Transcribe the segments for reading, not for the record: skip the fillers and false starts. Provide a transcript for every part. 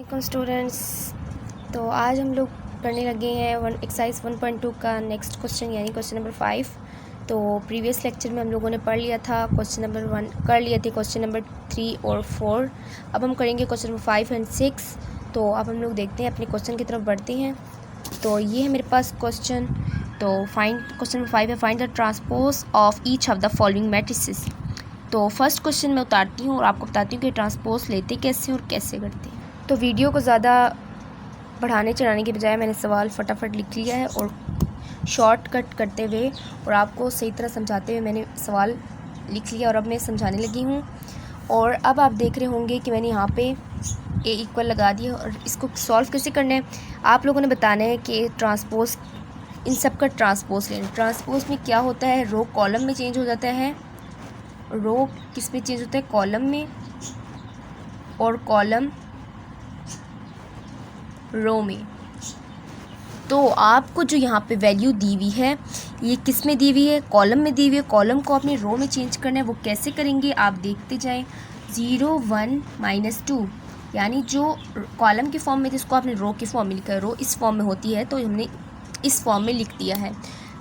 वालेकुम स्टूडेंट्स। तो आज हम लोग करने लगे हैं एक्सरसाइज 1.2 का नेक्स्ट क्वेश्चन यानी क्वेश्चन नंबर 5। तो प्रीवियस लेक्चर में हम लोगों ने पढ़ लिया था क्वेश्चन नंबर 1, कर लिए थे क्वेश्चन नंबर 3 और 4। अब हम करेंगे क्वेश्चन नंबर 5 एंड 6। तो अब हम लोग देखते हैं, अपने क्वेश्चन की तरफ बढ़ते हैं। तो ये है मेरे पास क्वेश्चन। तो क्वेश्चन नंबर 5 है, find the transpose of each of the following matrices. तो फर्स्ट क्वेश्चन मैं उतारती हूँ और आपको बताती हूँ कि ट्रांसपोज लेते कैसे और कैसे करते हैं। तो वीडियो को ज़्यादा बढ़ाने चढ़ाने के बजाय मैंने सवाल फटाफट लिख लिया है और शॉर्टकट करते हुए और आपको सही तरह समझाते हुए मैंने सवाल लिख लिया और अब मैं समझाने लगी हूँ। और अब आप देख रहे होंगे कि मैंने यहाँ पे ए इक्वल लगा दिया और इसको सॉल्व कैसे करना है आप लोगों ने बताना है कि ट्रांसपोज, इन सब का ट्रांसपोज लेना। ट्रांसपोज में क्या होता है, रो कॉलम में चेंज हो जाता है। रो किस में चेंज होता है, कॉलम में, और कॉलम रो में। तो आपको जो यहाँ पे वैल्यू दी हुई है ये किस में दी हुई है, कॉलम में दी हुई है। कॉलम को अपने रो में चेंज करना है, वो कैसे करेंगे आप देखते जाएं। 0 1 -2 यानी जो कॉलम के फॉर्म में थे इसको आपने रो के फॉर्म में लिखा है। रो इस फॉर्म में होती है तो हमने इस फॉर्म में लिख दिया है,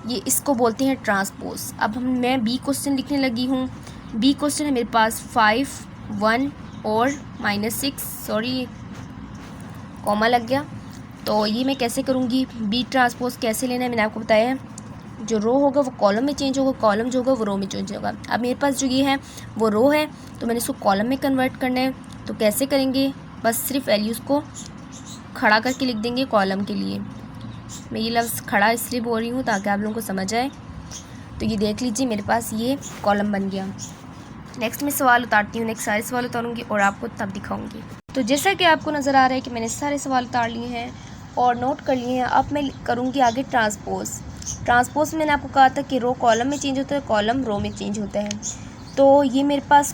ये इसको बोलते हैं ट्रांसपोज। अब मैं बी क्वेश्चन लिखने लगी हूँ। बी क्वेश्चन है मेरे पास 5 1 और -6, सॉरी कॉमा लग गया। तो ये मैं कैसे करूँगी, बी ट्रांसपोज कैसे लेना है मैंने आपको बताया है। जो रो होगा वो कॉलम में चेंज होगा, कॉलम जो होगा वो रो में चेंज होगा। अब मेरे पास जो ये है वो रो है तो मैंने इसको कॉलम में कन्वर्ट करना है। तो कैसे करेंगे, बस सिर्फ वैल्यूज़ को खड़ा करके लिख देंगे कॉलम के लिए। मैं ये लफ्ज़ खड़ा इसलिए बोल रही हूँ ताकि आप लोगों को समझ आए। तो ये देख लीजिए मेरे पास ये कॉलम बन गया। नेक्स्ट मैं सवाल उतारती हूँ, नेक्स्ट सारे सवाल उतारूँगी और आपको तब दिखाऊँगी। तो जैसा कि आपको नज़र आ रहा है कि मैंने सारे सवाल उतार लिए हैं और नोट कर लिए हैं। अब मैं करूँगी आगे ट्रांसपोज। ट्रांसपोज मैंने आपको कहा था कि रो कॉलम में चेंज होता है, कॉलम रो में चेंज होता है। तो ये मेरे पास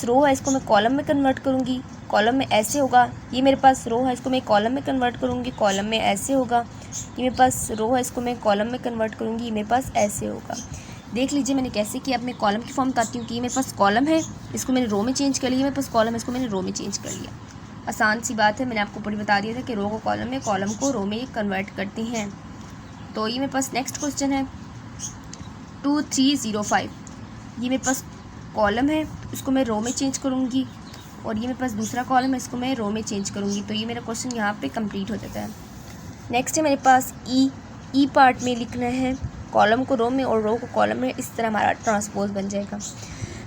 रो है, इसको मैं कॉलम में कन्वर्ट करूँगी, कॉलम में ऐसे होगा। ये मेरे पास रो है, इसको मैं कॉलम में कन्वर्ट करूँगी, कॉलम में ऐसे होगा। ये मेरे पास रो है, इसको मैं कॉलम में कन्वर्ट करूँगी, ये मेरे पास ऐसे होगा। देख लीजिए मैंने कैसे किया। अब मैं कॉलम की फॉर्म बताती हूँ कि ये मेरे पास कॉलम है, इसको मैंने रो में चेंज कर लिया। मेरे पास कॉलम है, इसको मैंने रो में चेंज कर लिया। आसान सी बात है, मैंने आपको पूरी बता दिया था कि रो को कॉलम में, कॉलम को रो में कन्वर्ट करते हैं। तो ये मेरे पास नेक्स्ट क्वेश्चन है 2 3 0 5। ये मेरे पास कॉलम है, इसको मैं रो में चेंज करूँगी, और ये मेरे पास दूसरा कॉलम है, इसको मैं रो में चेंज करूँगी। तो ये मेरा क्वेश्चन यहाँ पे कंप्लीट हो जाता है। नेक्स्ट है मेरे पास ई पार्ट में लिखना है, कॉलम को रो में और रो को कॉलम में। इस तरह हमारा ट्रांसपोज बन जाएगा।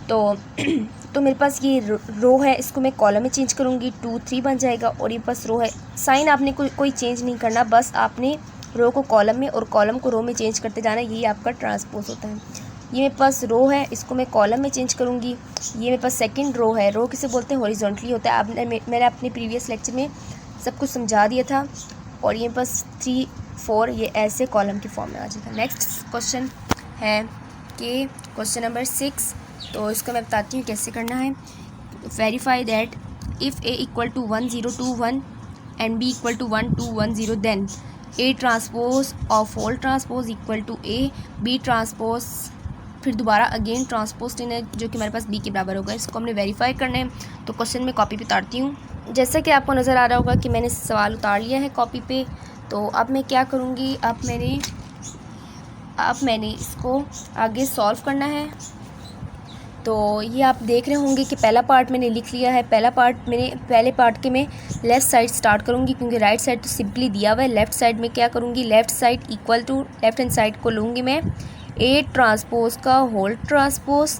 तो मेरे पास ये रो है, इसको मैं कॉलम में चेंज करूँगी, 2 3 बन जाएगा। और ये पास रो है, साइन आपने कोई चेंज नहीं करना, बस आपने रो को कॉलम में और कॉलम को रो में चेंज करते जाना, यही आपका ट्रांसपोज होता है। ये मेरे पास रो है, इसको मैं कॉलम में चेंज करूँगी। ये मेरे पास सेकंड रो है, रो किसे बोलते हैं, हॉरिजॉन्टली होता है। मैंने अपने प्रीवियस लेक्चर में सब कुछ समझा दिया था। और ये पास 3 4 ये ऐसे कॉलम की फॉर्म में आ जाएगा। नेक्स्ट क्वेश्चन है कि क्वेश्चन नंबर 6। तो इसको मैं बताती हूँ कैसे करना है। Verify that if A equal to 1 0 2 1 and B equal to 1 2 1 0 then A transpose of whole transpose equal to A B transpose, फिर दोबारा अगेन ट्रांसपोज लेना है जो कि हमारे पास बी के बराबर होगा। इसको हमने वेरीफाई करना है। तो क्वेश्चन में कॉपी पे उतारती हूँ। जैसा कि आपको नज़र आ रहा होगा कि मैंने सवाल उतार लिया है कॉपी पे। तो अब मैं क्या करूँगी, अब मैंने इसको आगे सॉल्व करना है। तो ये आप देख रहे होंगे कि पहला पार्ट मैंने लिख लिया है। पहले पार्ट के मैं लेफ़्ट साइड स्टार्ट करूँगी क्योंकि राइट साइड तो सिंपली दिया हुआ है। लेफ़्ट साइड में क्या करूँगी, left side equal to left hand side को लूँगी मैं ए ट्रांसपोज का होल ट्रांसपोज।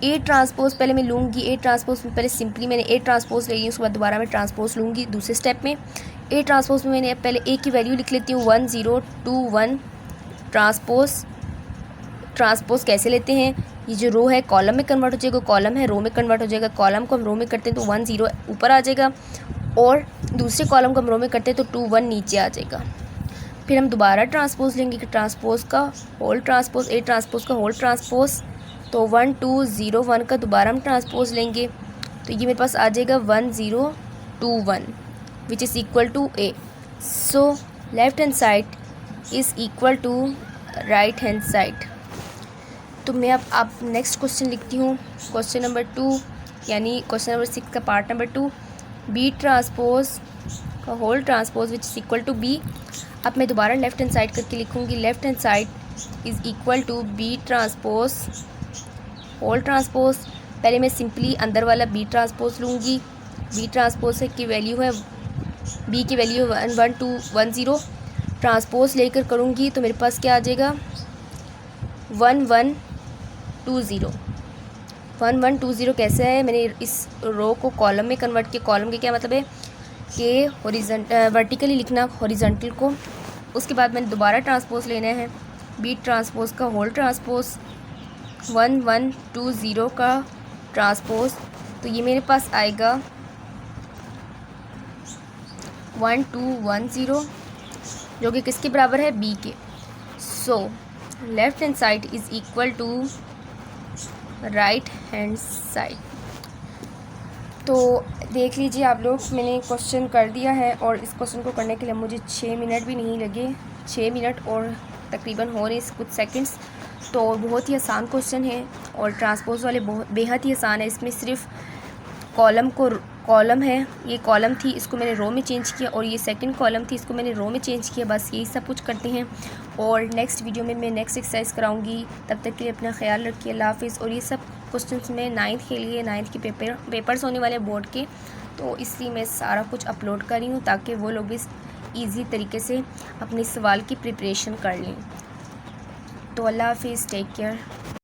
ए ट्रांसपोज पहले मैं लूँगी, ए ट्रांसपोज में पहले सिंपली मैंने ए ट्रांसपोज ले ली, उसके बाद दोबारा मैं ट्रांसपोज लूँगी दूसरे स्टेप में। ए ट्रांसपोज में मैंने पहले ए की वैल्यू लिख लेती हूँ 1 0 2 1। ट्रांसपोज कैसे लेते हैं, ये जो रो है कॉलम में कन्वर्ट हो जाएगा, कॉलम है रो में कन्वर्ट हो जाएगा। कॉलम को हम रो में करते हैं तो 1 0 ऊपर आ जाएगा, और दूसरे कॉलम को हम रो में करते हैं तो 2 1 नीचे आ जाएगा। फिर हम दोबारा ट्रांसपोज लेंगे कि ट्रांसपोज का होल ट्रांसपोज, ए ट्रांसपोज का होल ट्रांसपोज। तो 1 2 0 1 का दोबारा हम ट्रांसपोज लेंगे तो ये मेरे पास आ जाएगा 1 0 2 1 which is equal to A. So left hand side is equal to right hand side. तो मैं अब नेक्स्ट क्वेश्चन लिखती हूँ, क्वेश्चन नंबर 2 यानी क्वेश्चन नंबर 6 का पार्ट नंबर 2। बी ट्रांसपोज का whole transpose which is equal to B. अब मैं दोबारा लेफ्ट हैंड साइड करके लिखूँगी, left hand side is equal to B transpose whole transpose. पहले मैं सिंपली अंदर वाला बी ट्रांसपोज लूँगी, बी ट्रांसपोज की वैल्यू है, बी की वैल्यू 11210, ट्रांसपोज लेकर करूँगी तो मेरे पास क्या आ जाएगा 1120। 1120 कैसे है, मैंने इस रो को कॉलम में कन्वर्ट किया। कॉलम के क्या मतलब है कि वर्टिकली लिखना हॉरिजॉन्टल को। उसके बाद मैंने दोबारा ट्रांसपोज लेना है, बी ट्रांसपोज का होल ट्रांसपोज 1120 का ट्रांसपोज, तो ये मेरे पास आएगा 1210 जो कि किसके बराबर है, बी के। So left hand side is equal to right hand side. तो देख लीजिए आप लोग, मैंने क्वेश्चन कर दिया है और इस क्वेश्चन को करने के लिए मुझे 6 मिनट भी नहीं लगे, 6 मिनट और तकरीबन हो रहे कुछ सेकंड्स। तो बहुत ही आसान क्वेश्चन है और ट्रांसपोज वाले बहुत बेहद ही आसान है। इसमें सिर्फ कॉलम है, ये कॉलम थी इसको मैंने रो में चेंज किया, और ये सेकंड कॉलम थी इसको मैंने रो में चेंज किया, बस यही सब कुछ करते हैं। और नेक्स्ट वीडियो में मैं नेक्स्ट एक्सरसाइज कराऊंगी। तब तक के लिए अपना ख्याल रखिए, अल्लाह हाफिज़। और ये सब क्वेश्चंस में 9th के लिए 9th के पेपर्स होने वाले बोर्ड के, तो इसलिए मैं सारा कुछ अपलोड कर रही हूँ ताकि वो लोग भी ईज़ी तरीके से अपने सवाल की प्रिपरेशन कर लें। तो अल्लाह हाफिज़, टेक केयर।